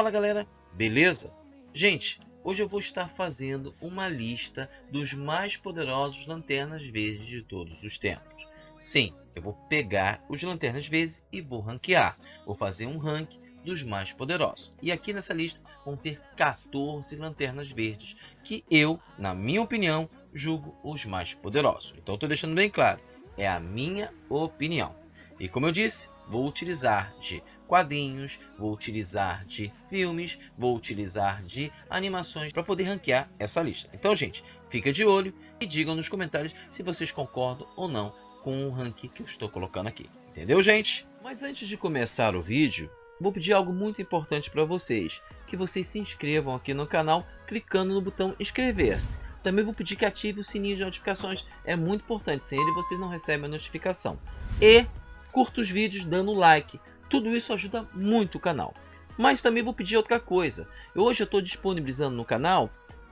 Fala galera, beleza? Gente, hoje eu vou estar fazendo uma lista dos mais poderosos lanternas verdes de todos os tempos. Sim, eu vou pegar os lanternas verdes e vou ranquear. Vou fazer um ranking dos mais poderosos. E aqui nessa lista vão ter 14 lanternas verdes que eu, na minha opinião, julgo os mais poderosos. Então estou deixando bem claro, é a minha opinião. E como eu disse, vou utilizar de quadrinhos, vou utilizar de filmes, vou utilizar de animações para poder ranquear essa lista. Então, gente, fica de olho e digam nos comentários se vocês concordam ou não com o ranking que eu estou colocando aqui. Entendeu, gente? Mas antes de começar o vídeo, vou pedir algo muito importante para vocês, que vocês se inscrevam aqui no canal clicando no botão inscrever-se. Também vou pedir que ative o sininho de notificações, é muito importante, sem ele vocês não recebem a notificação. E curta os vídeos dando like, tudo isso ajuda muito o canal. Mas também vou pedir outra coisa, hoje eu estou disponibilizando no canal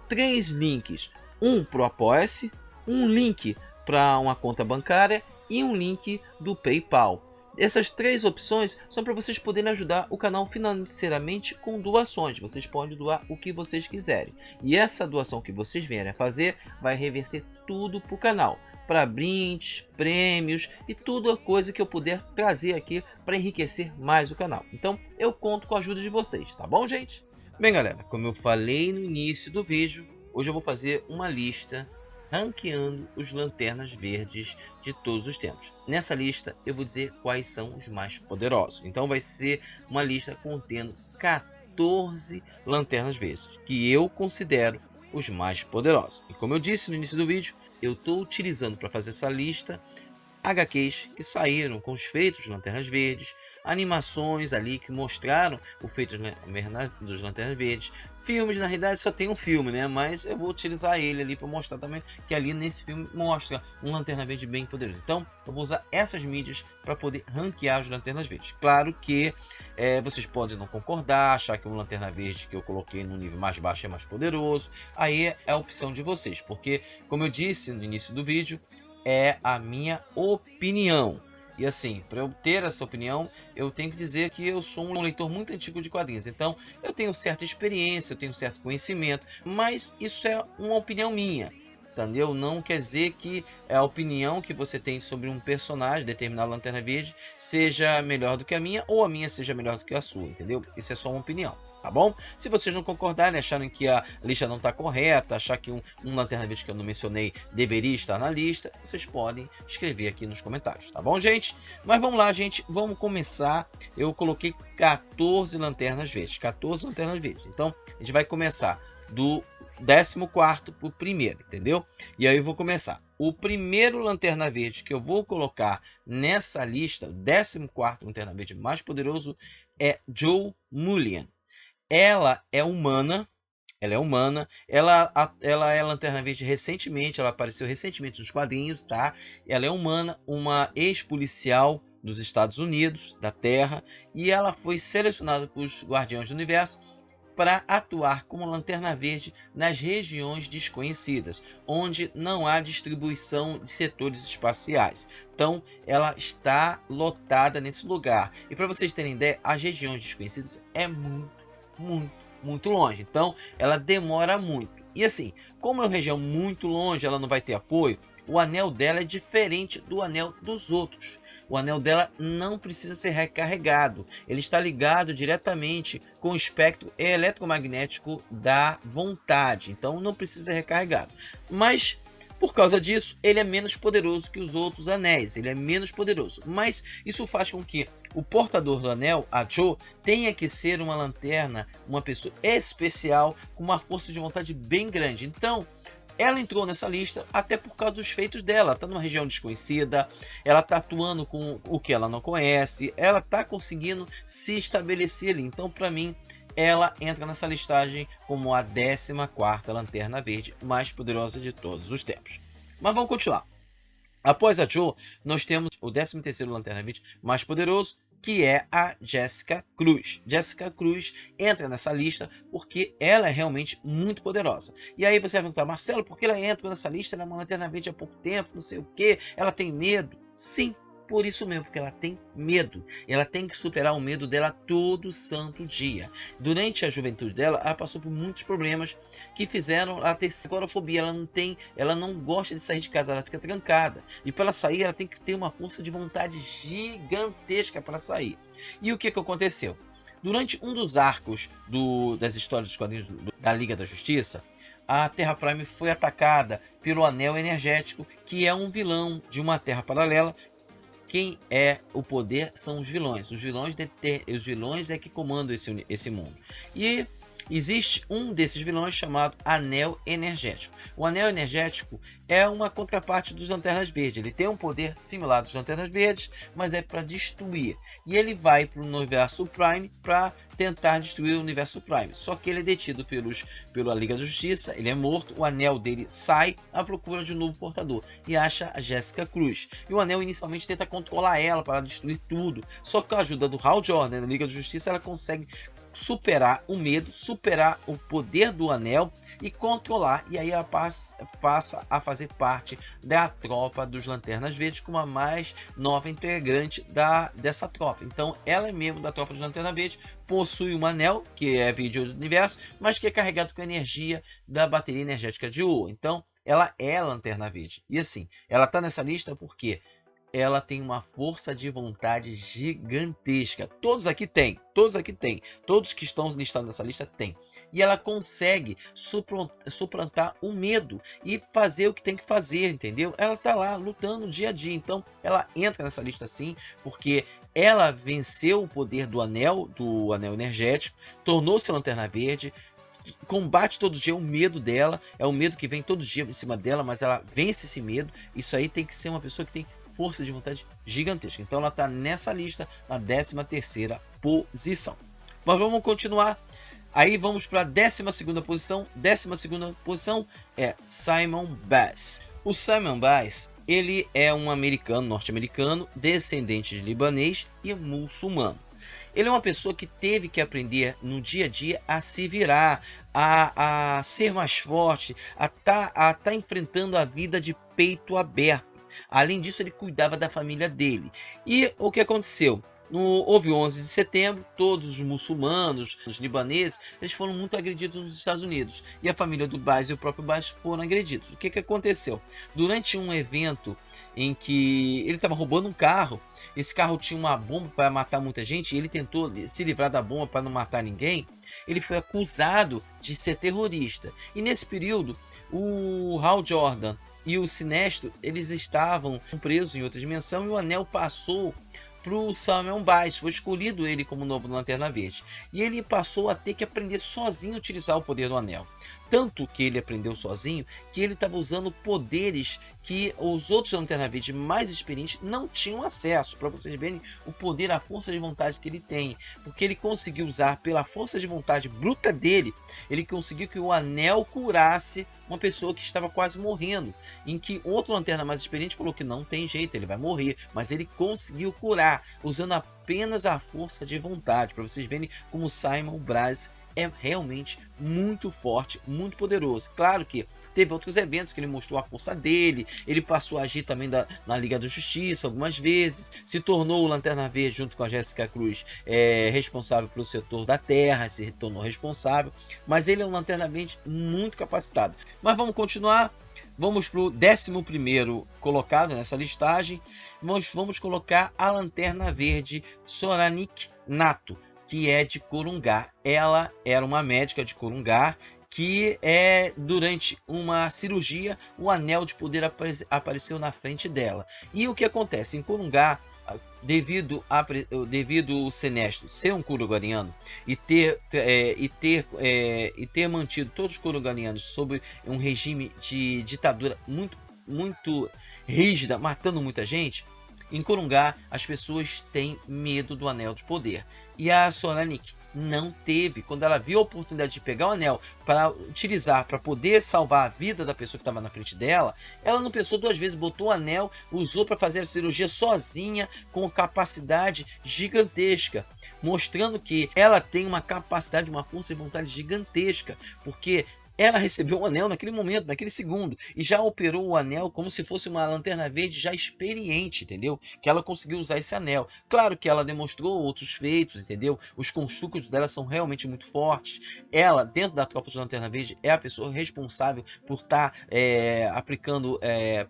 3 links, um para o Apoia-se, um link para uma conta bancária e um link do PayPal. Essas 3 opções são para vocês poderem ajudar o canal financeiramente com doações. Vocês podem doar o que vocês quiserem. E essa doação que vocês vierem a fazer vai reverter tudo para o canal. Para brindes, prêmios e tudo a coisa que eu puder trazer aqui para enriquecer mais o canal. Então eu conto com a ajuda de vocês, tá bom, gente? Bem, galera, como eu falei no início do vídeo, hoje eu vou fazer uma lista ranqueando os lanternas verdes de todos os tempos. Nessa lista eu vou dizer quais são os mais poderosos. Então vai ser uma lista contendo 14 lanternas verdes que eu considero os mais poderosos. E como eu disse no início do vídeo, eu estou utilizando para fazer essa lista HQs que saíram com os feitos de Lanternas Verdes, animações ali que mostraram o feito dos Lanternas Verdes, filmes, na realidade só tem um filme, né? Mas eu vou utilizar ele ali para mostrar também que ali nesse filme mostra um Lanterna Verde bem poderoso. Então eu vou usar essas mídias para poder ranquear os Lanternas Verdes. Claro que vocês podem não concordar, achar que um Lanterna Verde que eu coloquei no nível mais baixo é mais poderoso. Aí é a opção de vocês, porque como eu disse no início do vídeo, é a minha opinião. E assim, para eu ter essa opinião, eu tenho que dizer que eu sou um leitor muito antigo de quadrinhos. Então, eu tenho certa experiência, eu tenho certo conhecimento, mas isso é uma opinião minha, entendeu? Não quer dizer que a opinião que você tem sobre um personagem, determinado Lanterna Verde, seja melhor do que a minha, ou a minha seja melhor do que a sua, entendeu? Isso é só uma opinião. Tá bom? Se vocês não concordarem, acharem que a lista não está correta, achar que um Lanterna Verde que eu não mencionei deveria estar na lista, vocês podem escrever aqui nos comentários, tá bom, gente? Mas vamos lá, gente, vamos começar. Eu coloquei 14 Lanternas Verdes, 14 Lanternas Verdes. Então, a gente vai começar do 14º para o primeiro, entendeu? E aí eu vou começar. O primeiro Lanterna Verde que eu vou colocar nessa lista, o 14º Lanterna Verde mais poderoso, é Jo Mulligan. Ela é humana, ela é Lanterna Verde recentemente, ela apareceu recentemente nos quadrinhos, tá? Ela é humana, uma ex-policial dos Estados Unidos, da Terra, e ela foi selecionada pelos Guardiões do Universo para atuar como Lanterna Verde nas regiões desconhecidas, onde não há distribuição de setores espaciais. Então, ela está lotada nesse lugar. E para vocês terem ideia, as regiões desconhecidas é muito longe, então ela demora muito. E assim, como é uma região muito longe, ela não vai ter apoio. O anel dela é diferente do anel dos outros. O anel dela não precisa ser recarregado, ele está ligado diretamente com o espectro eletromagnético da vontade, então não precisa ser recarregado. Mas por causa disso, ele é menos poderoso que os outros anéis, ele é menos poderoso. Mas isso faz com que o portador do anel, a Jo, tenha que ser uma lanterna, uma pessoa especial, com uma força de vontade bem grande. Então, ela entrou nessa lista até por causa dos feitos dela. Está numa região desconhecida, ela está atuando com o que ela não conhece, ela está conseguindo se estabelecer ali. Então, para mim, ela entra nessa listagem como a 14ª Lanterna Verde mais poderosa de todos os tempos. Mas vamos continuar. Após a Jo, nós temos o 13º Lanterna Verde mais poderoso, que é a Jéssica Cruz. Jéssica Cruz entra nessa lista porque ela é realmente muito poderosa. E aí você vai perguntar, Marcelo, por que ela entra nessa lista? Ela é uma Lanterna Verde há pouco tempo, não sei o que, ela tem medo. Sim, Por isso mesmo, porque ela tem medo. Ela tem que superar o medo dela todo santo dia. Durante a juventude dela, ela passou por muitos problemas que fizeram ela ter agorafobia. Ela não gosta de sair de casa, ela fica trancada. E para ela sair, ela tem que ter uma força de vontade gigantesca para sair. E o que aconteceu? Durante um dos arcos das histórias dos quadrinhos da Liga da Justiça, a Terra Prime foi atacada pelo Anel Energético, que é um vilão de uma Terra paralela. Quem é o poder são os vilões. Os vilões é que comandam esse mundo. E existe um desses vilões chamado Anel Energético. O Anel Energético é uma contraparte dos Lanternas Verdes. Ele tem um poder similar dos Lanternas Verdes, mas é para destruir. E ele vai para o universo Prime para tentar destruir o universo Prime. Só que ele é detido pela Liga da Justiça, ele é morto, o anel dele sai à procura de um novo portador e acha a Jessica Cruz. E o anel inicialmente tenta controlar ela para destruir tudo. Só que com a ajuda do Hal Jordan, da Liga da Justiça, ela consegue superar o medo, superar o poder do anel e controlar, e aí ela passa a fazer parte da tropa dos Lanternas Verdes como a mais nova integrante dessa tropa. Então ela é membro da tropa de Lanterna Verde, possui um anel que é vídeo do universo, mas que é carregado com a energia da bateria energética de Oa. Então ela é Lanterna Verde. E assim, ela está nessa lista porque ela tem uma força de vontade gigantesca. Todos aqui têm. Todos que estão listados nessa lista têm. E ela consegue suplantar o medo e fazer o que tem que fazer, entendeu? Ela tá lá lutando dia a dia. Então ela entra nessa lista sim, porque ela venceu o poder do anel energético, tornou-se Lanterna Verde, combate todo dia o medo dela, é o medo que vem todo dia em cima dela, mas ela vence esse medo. Isso aí tem que ser uma pessoa que tem força de vontade gigantesca. Então ela está nessa lista na 13ª posição. Mas vamos continuar. Aí vamos para a 12ª posição. 12ª posição é Simon Bass. O Simon Bass, ele é um norte-americano, descendente de libanês e muçulmano. Ele é uma pessoa que teve que aprender no dia a dia a se virar, a ser mais forte, a tá enfrentando a vida de peito aberto. Além disso, ele cuidava da família dele. E o que aconteceu? Houve o 11 de setembro, todos os muçulmanos, os libaneses, eles foram muito agredidos nos Estados Unidos. E a família do Bass e o próprio Bass foram agredidos. O que aconteceu? Durante um evento em que ele estava roubando um carro, esse carro tinha uma bomba para matar muita gente, e ele tentou se livrar da bomba para não matar ninguém. Ele foi acusado de ser terrorista. E nesse período, o Hal Jordan e o Sinestro, eles estavam presos em outra dimensão, e o anel passou para o Simon Bass, foi escolhido ele como novo Lanterna Verde. E ele passou a ter que aprender sozinho a utilizar o poder do anel. Tanto que ele aprendeu sozinho, que ele estava usando poderes que os outros Lanterna Verde mais experientes não tinham acesso. Para vocês verem o poder, a força de vontade que ele tem. Porque ele conseguiu usar, pela força de vontade bruta dele, ele conseguiu que o anel curasse uma pessoa que estava quase morrendo. Em que outro Lanterna mais experiente falou que não tem jeito, ele vai morrer. Mas ele conseguiu curar, usando apenas a força de vontade. Para vocês verem como Simon Bass é realmente muito forte, muito poderoso. Claro que teve outros eventos que ele mostrou a força dele, ele passou a agir também na Liga da Justiça algumas vezes, se tornou o Lanterna Verde junto com a Jessica Cruz, responsável pelo setor da Terra, se tornou responsável, mas ele é um Lanterna Verde muito capacitado. Mas vamos continuar. Vamos para o 11º colocado nessa listagem. Vamos colocar a Lanterna Verde Soranik Nato, que é de Corumbá. Ela era uma médica de Corumbá que durante uma cirurgia o anel de poder apareceu na frente dela. E o que acontece? Em Corumbá, devido o Sinestro ser um Corugariano e ter mantido todos os Corugarianos sob um regime de ditadura muito rígida, matando muita gente, em Corumbá as pessoas têm medo do anel de poder. E a Soranik não teve. Quando ela viu a oportunidade de pegar o anel para utilizar, para poder salvar a vida da pessoa que estava na frente dela, ela não pensou duas vezes, botou o anel, usou para fazer a cirurgia sozinha, com capacidade gigantesca, mostrando que ela tem uma capacidade, uma força de vontade gigantesca, porque Ela recebeu o anel naquele momento, naquele segundo, e já operou o anel como se fosse uma lanterna verde já experiente, entendeu? Que ela conseguiu usar esse anel. Claro que ela demonstrou outros feitos, entendeu? Os construtos dela são realmente muito fortes. Ela, dentro da tropa de Lanterna Verde, é a pessoa responsável por estar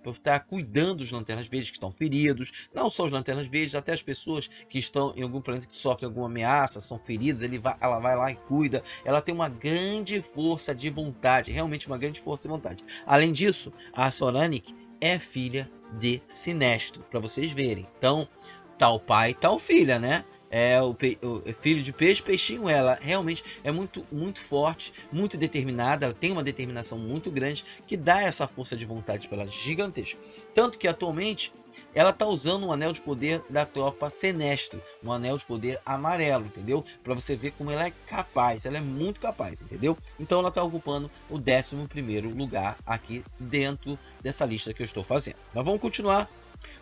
por estar cuidando dos Lanternas Verdes que estão feridos. Não só os Lanternas Verdes, até as pessoas que estão em algum planeta que sofrem alguma ameaça, são feridos, ela vai lá e cuida. Ela tem uma grande força de vontade, realmente uma grande força de vontade. Além disso, a Soranik é filha de Sinestro, para vocês verem. Então, tal pai, tal filha, né? O filho de peixe, peixinho. Ela realmente é muito forte, muito determinada. Ela tem uma determinação muito grande que dá essa força de vontade para ela gigantesca. Tanto que atualmente ela tá usando um anel de poder da tropa Sinestro, um anel de poder amarelo, entendeu? Para você ver como ela é capaz, ela é muito capaz, entendeu? Então ela tá ocupando o 11º lugar aqui dentro dessa lista que eu estou fazendo. Mas vamos continuar.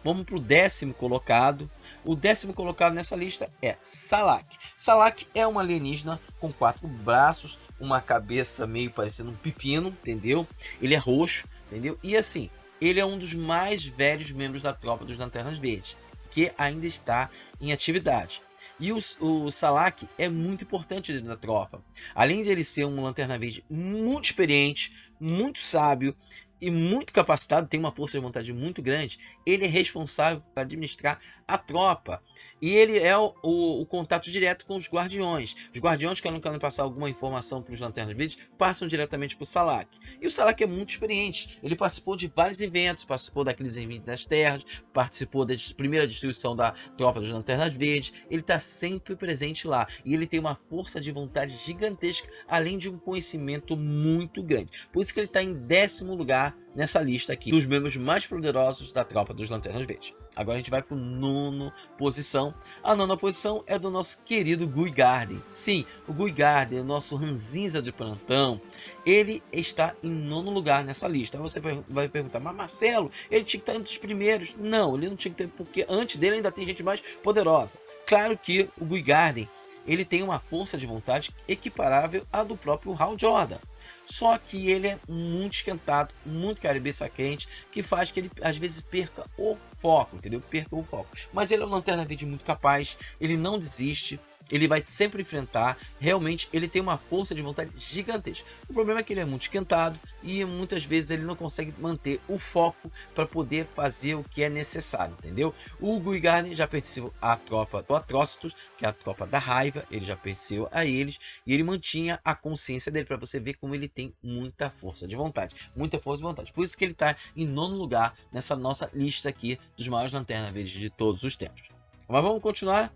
Vamos para o 10º colocado. O 10º colocado nessa lista é Salak. Salak é uma alienígena com 4 braços, uma cabeça meio parecendo um pepino, entendeu? Ele é roxo, entendeu? E assim, ele é um dos mais velhos membros da tropa dos Lanternas Verdes, que ainda está em atividade. E o Salak é muito importante dentro da tropa. Além de ele ser um Lanterna Verde muito experiente, muito sábio e muito capacitado, tem uma força de vontade muito grande, ele é responsável por administrar a tropa. E ele é o contato direto com os guardiões. Os guardiões que não querem passar alguma informação para os Lanternas Verdes, passam diretamente para o Salak. E o Salak é muito experiente. Ele participou de vários eventos, participou daqueles eventos das terras, participou da primeira destruição da tropa dos Lanternas Verdes. Ele está sempre presente lá. E ele tem uma força de vontade gigantesca, além de um conhecimento muito grande. Por isso que ele está em 10º lugar nessa lista aqui dos membros mais poderosos da tropa dos Lanternas Verdes. Agora a gente vai para a 9ª posição. A 9ª posição é do nosso querido Guy Gardner. Sim, o Guy Gardner, nosso ranzinza de plantão, ele está em 9º lugar nessa lista. Aí você vai perguntar, mas Marcelo, ele tinha que estar entre os primeiros. Não, ele não tinha que ter, porque antes dele ainda tem gente mais poderosa. Claro que o Guy Gardner, ele tem uma força de vontade equiparável à do próprio Hal Jordan. Só que ele é muito esquentado, muito cabeça quente, que faz que ele às vezes perca o foco, entendeu? Perca o foco. Mas ele é um Lanterna Verde muito capaz, ele não desiste, ele vai sempre enfrentar. Realmente ele tem uma força de vontade gigantesca. O problema é que ele é muito esquentado e muitas vezes ele não consegue manter o foco para poder fazer o que é necessário, entendeu? O Guy Gardner já pertenceu à tropa do Atrocitus, que é a tropa da raiva. Ele já pertenceu a eles e ele mantinha a consciência dele, para você ver como ele tem muita força de vontade, muita força de vontade. Por isso que ele está em 9º lugar nessa nossa lista aqui dos maiores Lanternas Verdes de todos os tempos. Mas vamos continuar.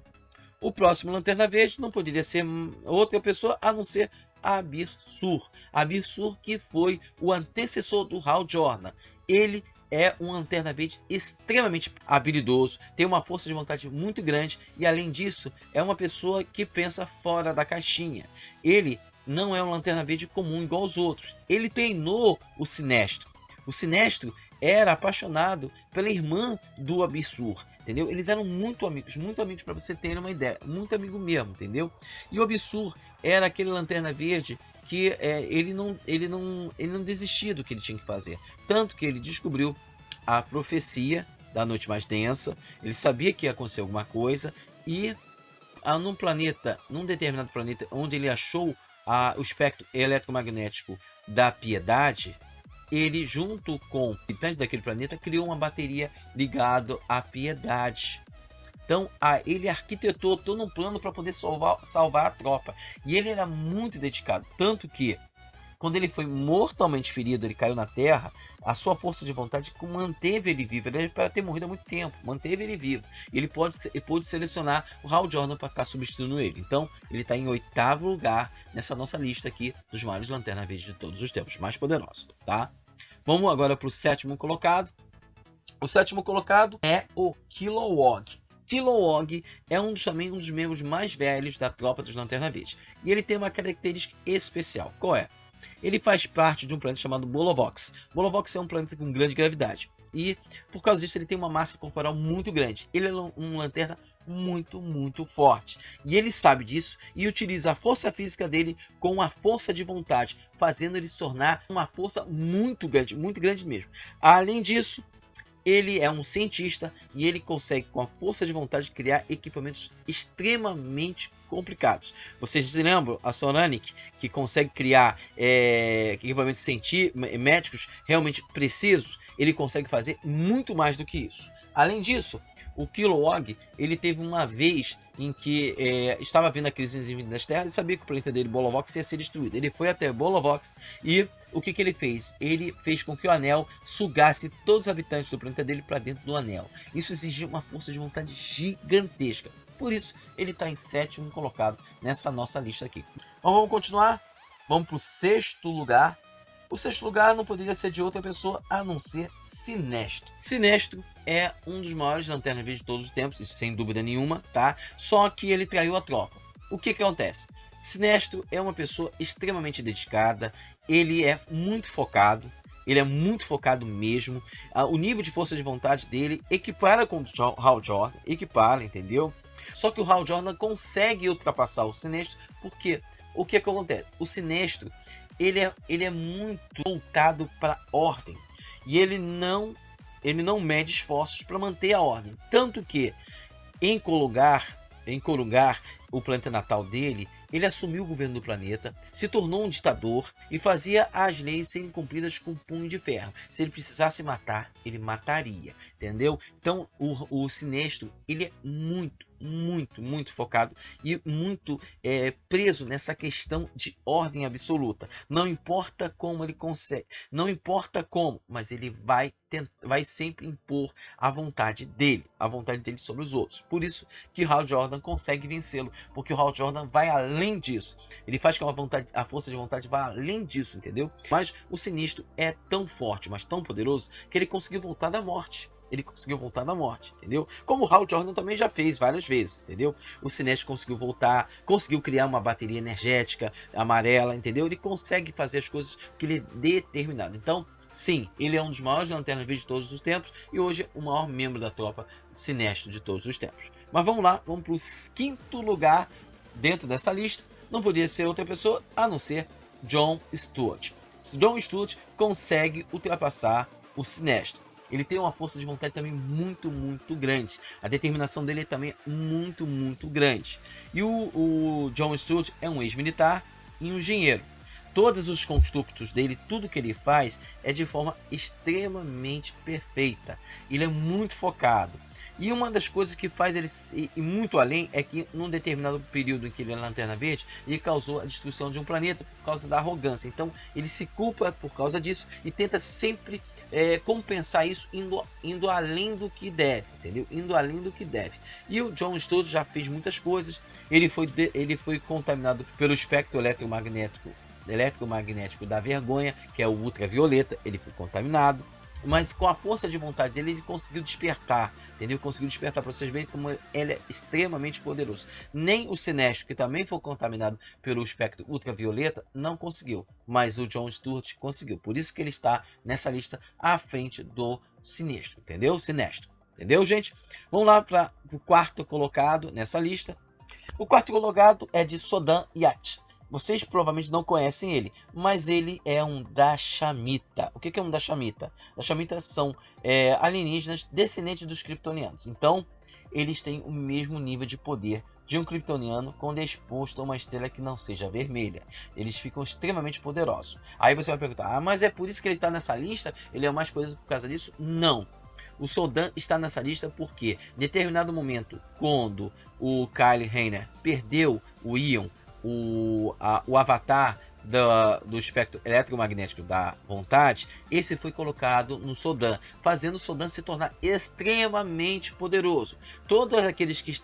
O próximo Lanterna Verde não poderia ser outra pessoa a não ser Abir Sur. Abir Sur, que foi o antecessor do Hal Jordan. Ele é um Lanterna Verde extremamente habilidoso, tem uma força de vontade muito grande e, além disso, é uma pessoa que pensa fora da caixinha. Ele não é um Lanterna Verde comum igual aos outros. Ele treinou o Sinestro. O Sinestro era apaixonado pela irmã do Abir Sur, entendeu? Eles eram muito amigos para você ter uma ideia, muito amigo mesmo, entendeu? E o Abir Sur era aquele Lanterna Verde que ele não desistia do que ele tinha que fazer, tanto que ele descobriu a profecia da Noite Mais Densa. Ele sabia que ia acontecer alguma coisa e num determinado planeta onde ele achou o espectro eletromagnético da Piedade, ele, junto com o habitante daquele planeta, criou uma bateria ligada à Piedade. Então, ele arquitetou todo um plano para poder salvar a tropa. E ele era muito dedicado. Tanto que, quando ele foi mortalmente ferido, ele caiu na Terra, a sua força de vontade manteve ele vivo. Ele era para ter morrido há muito tempo, manteve ele vivo. E ele pôde selecionar o Hal Jordan para estar substituindo ele. Então, ele está em 8º lugar nessa nossa lista aqui dos maiores Lanternas Verdes de todos os tempos, mais poderosos, tá? Vamos agora para o 7º colocado. O 7º colocado é o Kilowog. Kilowog é também um dos membros mais velhos da tropa dos Lanternas Verdes. E ele tem uma característica especial. Qual é? Ele faz parte de um planeta chamado Bolovox. Bolovox é um planeta com grande gravidade. E, por causa disso, ele tem uma massa corporal muito grande. Ele é um lanterna muito forte. E ele sabe disso e utiliza a força física dele com a força de vontade, fazendo ele se tornar uma força muito grande mesmo. Além disso, ele é um cientista e ele consegue, com a força de vontade, criar equipamentos extremamente complicados. Vocês se lembram a Soranic, que consegue criar equipamentos médicos realmente precisos? Ele consegue fazer muito mais do que isso. Além disso, o Kilowog, ele teve uma vez em que estava vindo a crise das terras e sabia que o planeta dele, Bolovox, ia ser destruído. Ele foi até Bolovox e o que ele fez? Ele fez com que o anel sugasse todos os habitantes do planeta dele para dentro do anel. Isso exigia uma força de vontade gigantesca. Por isso, ele está em 7º colocado nessa nossa lista aqui. Então vamos continuar? Vamos para o 6º lugar. O 6º lugar não poderia ser de outra pessoa a não ser Sinestro. Sinestro é um dos maiores lanternas verdes de todos os tempos, isso sem dúvida nenhuma, tá? Só que ele traiu a tropa. O que acontece? Sinestro é uma pessoa extremamente dedicada, ele é muito focado, mesmo. O nível de força de vontade dele equipara com o Hal Jordan, entendeu? Só que o Hal Jordan consegue ultrapassar o Sinestro, porque o que acontece? O Sinestro, ele é muito voltado para a ordem e ele não mede esforços para manter a ordem. Tanto que em Colugar, o planeta natal dele, ele assumiu o governo do planeta, se tornou um ditador e fazia as leis serem cumpridas com punho de ferro. Se ele precisasse matar, ele mataria, entendeu? Então o Sinestro, ele é muito focado e muito preso nessa questão de ordem absoluta. Não importa como ele consegue, não importa como, mas ele vai sempre impor a vontade dele sobre os outros. Por isso que Hal Jordan consegue vencê-lo, porque o Hal Jordan vai além disso. Ele faz com que a força de vontade vá além disso, entendeu? Mas o Sinistro é tão forte, mas tão poderoso, que ele conseguiu voltar da morte. Entendeu? Como o Hal Jordan também já fez várias vezes, entendeu? O Sinestro conseguiu voltar, conseguiu criar uma bateria energética amarela, entendeu? Ele consegue fazer as coisas que ele é determinado. Então, sim, ele é um dos maiores lanternas verdes de todos os tempos e hoje o maior membro da tropa Sinestro de todos os tempos. Mas vamos lá, vamos para o 5º lugar dentro dessa lista. Não podia ser outra pessoa a não ser John Stewart. John Stewart consegue ultrapassar o Sinestro. Ele tem uma força de vontade também muito grande. A determinação dele também é muito grande. E o John Stewart é um ex-militar e um engenheiro. Todos os construtos dele, tudo que ele faz é de forma extremamente perfeita. Ele é muito focado. E uma das coisas que faz ele ir muito além é que num determinado período em que ele é Lanterna Verde, ele causou a destruição de um planeta por causa da arrogância. Então ele se culpa por causa disso e tenta sempre compensar isso indo além do que deve, entendeu? Indo além do que deve. E o John Stewart já fez muitas coisas. Ele foi contaminado pelo espectro eletromagnético da vergonha, que é o ultravioleta. Ele foi contaminado, mas com a força de vontade dele, ele conseguiu despertar, entendeu? Conseguiu despertar para vocês verem como ele é extremamente poderoso. Nem o Sinestro, que também foi contaminado pelo espectro ultravioleta, não conseguiu, mas o John Stewart conseguiu. Por isso que ele está nessa lista à frente do Sinestro, entendeu? Entendeu, gente? Vamos lá para o 4º colocado nessa lista. O 4º colocado é de Sodan Yat. Vocês provavelmente não conhecem ele, mas ele é um Dashamita. O que é um Dashamita? Dashamitas são alienígenas descendentes dos kryptonianos. Então, eles têm o mesmo nível de poder de um kryptoniano quando é exposto a uma estrela que não seja vermelha. Eles ficam extremamente poderosos. Aí você vai perguntar, mas é por isso que ele está nessa lista? Ele é mais poderoso por causa disso? Não. O Sodan está nessa lista porque, em determinado momento, quando o Kyle Rayner perdeu o Ion, o avatar do espectro eletromagnético da vontade, esse foi colocado no Sodan, fazendo o Sodan se tornar extremamente poderoso. Todos aqueles que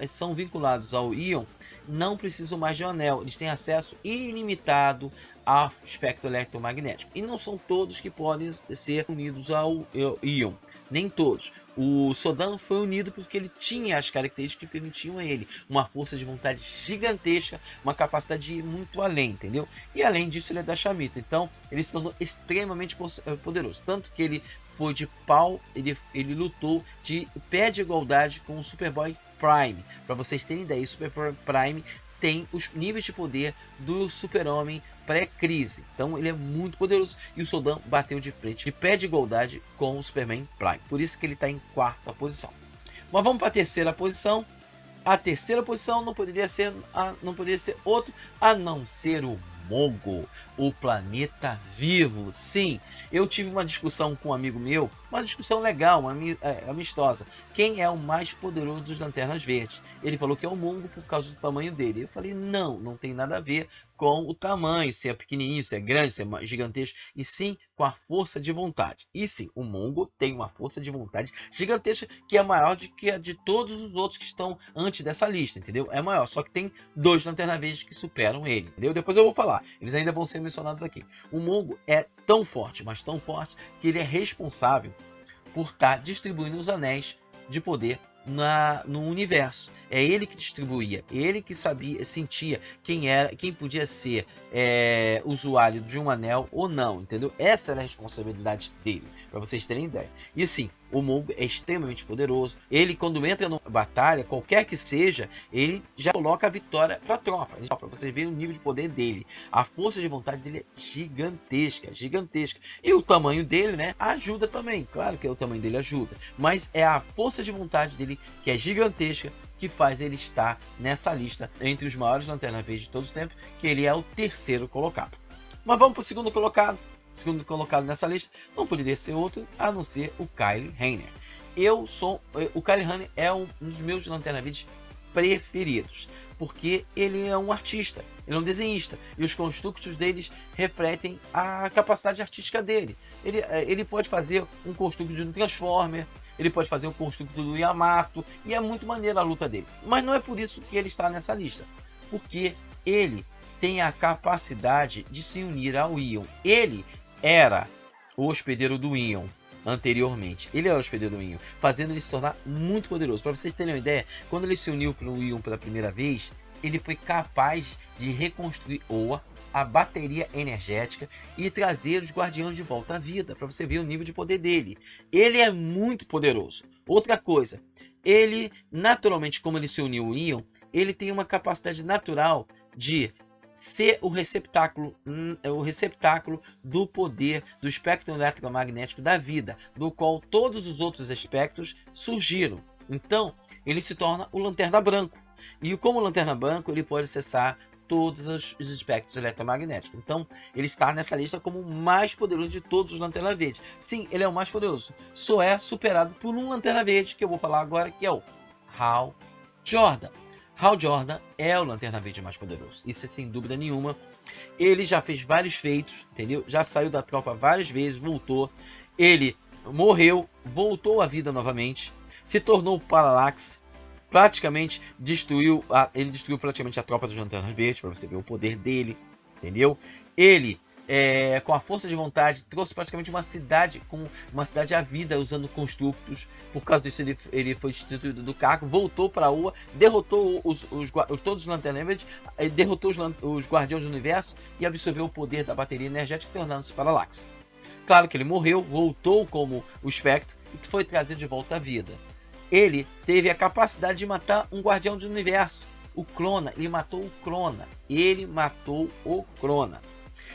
são vinculados ao Ion não precisam mais de um anel, eles têm acesso ilimitado ao espectro eletromagnético. E não são todos que podem ser unidos ao Ion, nem todos. O Sodan foi unido porque ele tinha as características que permitiam a ele uma força de vontade gigantesca, uma capacidade de ir muito além, entendeu? E além disso ele é Dashamita, então ele se tornou extremamente poderoso, tanto que ele foi de pau, ele lutou de pé de igualdade com o Superboy Prime. Para vocês terem ideia, o Super Prime tem os níveis de poder do Super-Homem pré-crise. Então ele é muito poderoso e o Zodão bateu de frente, de pé de igualdade com o Superman Prime. Por isso que ele está em quarta posição. Mas vamos para a terceira posição. A terceira posição não poderia ser outro a não ser o Mongo, o planeta vivo. Sim, eu tive uma discussão com um amigo meu, uma discussão legal, amistosa. Quem é o mais poderoso dos Lanternas Verdes? Ele falou que é o Mongo por causa do tamanho dele. Eu falei, não tem nada a ver com o tamanho, se é pequenininho, se é grande, se é gigantesco, e sim com a força de vontade. E sim, o Mongo tem uma força de vontade gigantesca que é maior do que a de todos os outros que estão antes dessa lista, entendeu? É maior, só que tem 2 Lanternas Verdes que superam ele, entendeu? Depois eu vou falar, eles ainda vão ser mencionados aqui. O Mongo é tão forte, mas tão forte, que ele é responsável por estar distribuindo os anéis de poder no universo. É ele que distribuía, ele que sentia quem podia ser usuário de um anel ou não, entendeu? Essa era a responsabilidade dele, para vocês terem ideia. E sim, o Mongo é extremamente poderoso. Ele, quando entra numa batalha, qualquer que seja, ele já coloca a vitória para a tropa. Para vocês verem o nível de poder dele. A força de vontade dele é gigantesca, gigantesca. E o tamanho dele, né, ajuda também. Claro que o tamanho dele ajuda. Mas é a força de vontade dele, que é gigantesca, que faz ele estar nessa lista entre os maiores Lanternas Verdes de todos os tempos, que ele é o terceiro colocado. Mas vamos para o segundo colocado. O segundo colocado nessa lista não poderia ser outro a não ser o Kyle Rayner. O Kyle Rayner é um dos meus Lanternas Verdes preferidos, porque ele é um artista, ele é um desenhista, e os construtos deles refletem a capacidade artística dele. Ele pode fazer um construto de um Transformer, ele pode fazer um construto do Yamato, e é muito maneiro a luta dele. Mas não é por isso que ele está nessa lista, porque ele tem a capacidade de se unir ao Ion. Ele era o hospedeiro do Ion anteriormente. Ele era o hospedeiro do Ion, fazendo ele se tornar muito poderoso. Para vocês terem uma ideia, quando ele se uniu para o Ion pela primeira vez, ele foi capaz de reconstruir Oa, a bateria energética, e trazer os Guardiões de volta à vida, para você ver o nível de poder dele. Ele é muito poderoso. Outra coisa, ele, naturalmente, como ele se uniu ao Ion, ele tem uma capacidade natural de ser o receptáculo do poder do espectro eletromagnético da vida, do qual todos os outros espectros surgiram. Então, ele se torna o Lanterna Branco. E como Lanterna Branco, ele pode acessar todos os espectros eletromagnéticos. Então, ele está nessa lista como o mais poderoso de todos os Lanternas Verdes. Sim, ele é o mais poderoso. Só é superado por um Lanterna Verde, que eu vou falar agora, que é o Hal Jordan. Hal Jordan é o Lanterna Verde mais poderoso, isso é sem dúvida nenhuma. Ele já fez vários feitos, entendeu? Já saiu da tropa várias vezes, voltou. Ele morreu, voltou à vida novamente, se tornou o Parallax, praticamente destruiu praticamente a tropa dos Lanternas Verdes, para você ver o poder dele, entendeu? Ele, com a força de vontade, trouxe praticamente uma cidade à vida usando construtos. Por causa disso, ele foi destituído do cargo, voltou para a Oa, derrotou todos os Lanternas Verdes, derrotou os Guardiões do Universo e absorveu o poder da bateria energética, tornando-se Parallax. Claro que ele morreu, voltou como o Espectro e foi trazido de volta à vida. Ele teve a capacidade de matar um Guardião do Universo, o Crona. Ele matou o Crona.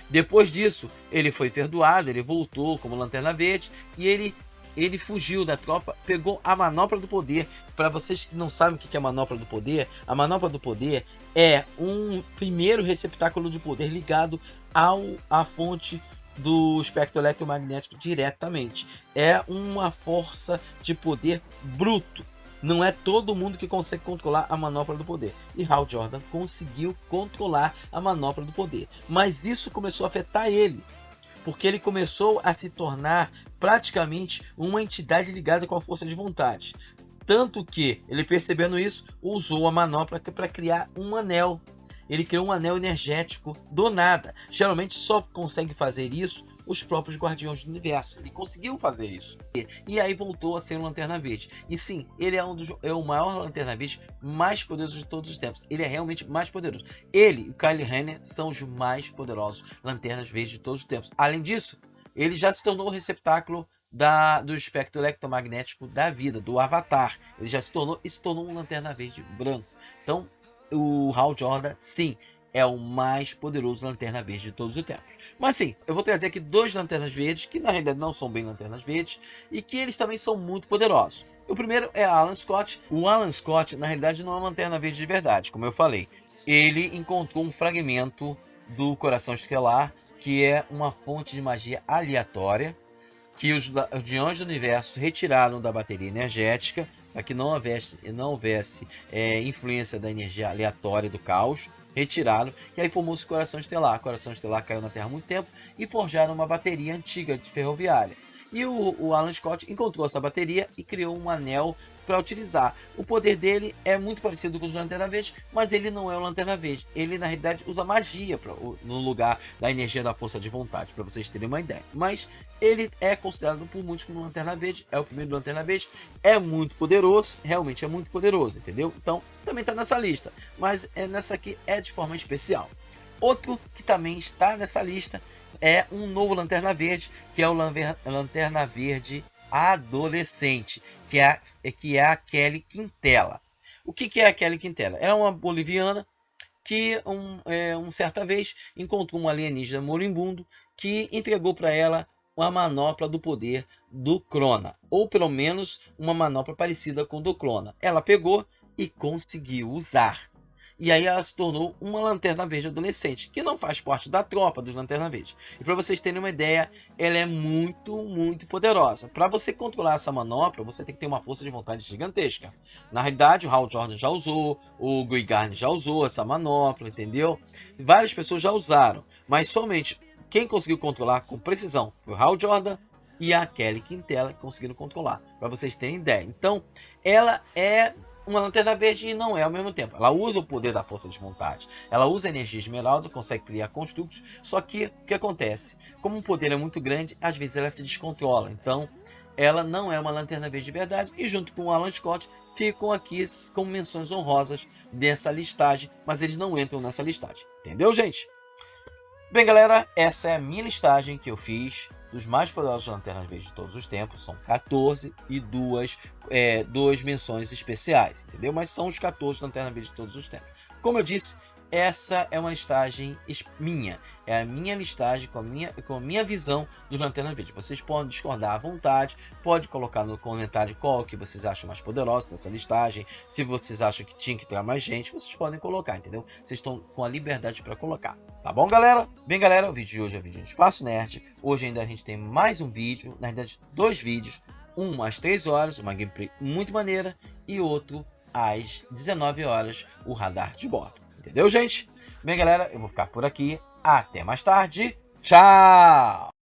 Depois disso, ele foi perdoado, ele voltou como Lanterna Verde e ele fugiu da tropa, pegou a Manopla do Poder. Para vocês que não sabem o que é a Manopla do Poder, a Manopla do Poder é um primeiro receptáculo de poder ligado à fonte do espectro eletromagnético diretamente. É uma força de poder bruto. Não é todo mundo que consegue controlar a Manopla do Poder. E Hal Jordan conseguiu controlar a Manopla do Poder. Mas isso começou a afetar ele, porque ele começou a se tornar praticamente uma entidade ligada com a força de vontade. Tanto que ele, percebendo isso, usou a manopla para criar um anel. Ele criou um anel energético do nada. Geralmente só consegue fazer isso os próprios Guardiões do Universo. Ele conseguiu fazer isso. E aí voltou a ser um Lanterna Verde. E sim, ele é o maior Lanterna Verde mais poderoso de todos os tempos. Ele é realmente mais poderoso. Ele e o Kyle Rayner são os mais poderosos Lanternas Verdes de todos os tempos. Além disso, ele já se tornou o receptáculo do espectro eletromagnético da vida, do Avatar. Ele já se tornou um Lanterna Verde branco. Então, o Hal Jordan, sim, é o mais poderoso Lanterna Verde de todos os tempos. Mas sim, eu vou trazer aqui 2 Lanternas Verdes, que na realidade não são bem Lanternas Verdes, e que eles também são muito poderosos. O primeiro é Alan Scott. O Alan Scott, na realidade, não é uma Lanterna Verde de verdade, como eu falei. Ele encontrou um fragmento do Coração Estelar, que é uma fonte de magia aleatória, que os Guardiões do Universo retiraram da bateria energética, para que não houvesse influência da energia aleatória do caos. Retiraram, e aí formou-se o Coração Estelar. O Coração Estelar caiu na Terra há muito tempo e forjaram uma bateria antiga de ferroviária. E o Alan Scott encontrou essa bateria e criou um anel para utilizar. O poder dele é muito parecido com o do Lanterna Verde, mas ele não é o Lanterna Verde. Ele, na realidade, usa magia no lugar da energia da força de vontade, para vocês terem uma ideia. Mas ele é considerado por muitos como Lanterna Verde, é o primeiro Lanterna Verde, é muito poderoso, realmente é muito poderoso, entendeu? Então, também está nessa lista, mas nessa aqui é de forma especial. Outro que também está nessa lista é um novo Lanterna Verde, que é o Lanterna Verde adolescente, que é a Kelly Quintela. O que é a Kelly Quintela? É uma boliviana que certa vez encontrou um alienígena moribundo que entregou para ela uma manopla do poder do Krona, ou pelo menos uma manopla parecida com o do Krona. Ela pegou e conseguiu usar. E aí ela se tornou uma Lanterna Verde adolescente, que não faz parte da tropa dos Lanterna Verde. E para vocês terem uma ideia, ela é muito, muito poderosa. Para você controlar essa manopla, você tem que ter uma força de vontade gigantesca. Na realidade, o Hal Jordan já usou, o Guy Garner já usou essa manopla, entendeu? Várias pessoas já usaram, mas somente quem conseguiu controlar com precisão foi o Hal Jordan e a Kelly Quintela que conseguiram controlar, para vocês terem ideia. Então, ela é uma Lanterna Verde e não é ao mesmo tempo. Ela usa o poder da força de vontade. Ela usa a energia esmeralda, consegue criar construtos. Só que o que acontece? Como o poder é muito grande, às vezes ela se descontrola. Então, ela não é uma Lanterna Verde de verdade. E junto com o Alan Scott, ficam aqui como menções honrosas dessa listagem. Mas eles não entram nessa listagem. Entendeu, gente? Bem, galera, essa é a minha listagem que eu fiz dos mais poderosos Lanternas Verdes de todos os tempos. São 14 e duas menções especiais, entendeu? Mas são os 14 Lanternas Verdes de todos os tempos. Como eu disse, essa é uma listagem minha. É a minha listagem com a minha visão dos Lanternas Verdes. Vocês podem discordar à vontade, pode colocar no comentário qual que vocês acham mais poderoso dessa listagem. Se vocês acham que tinha que ter mais gente, vocês podem colocar, entendeu? Vocês estão com a liberdade para colocar. Tá bom, galera? Bem, galera, o vídeo de hoje é o vídeo do Espaço Nerd. Hoje ainda a gente tem mais um vídeo, na verdade 2 vídeos. Um às 3 horas, uma gameplay muito maneira, e outro às 19 horas, o radar de bordo. Entendeu, gente? Bem, galera, eu vou ficar por aqui. Até mais tarde. Tchau!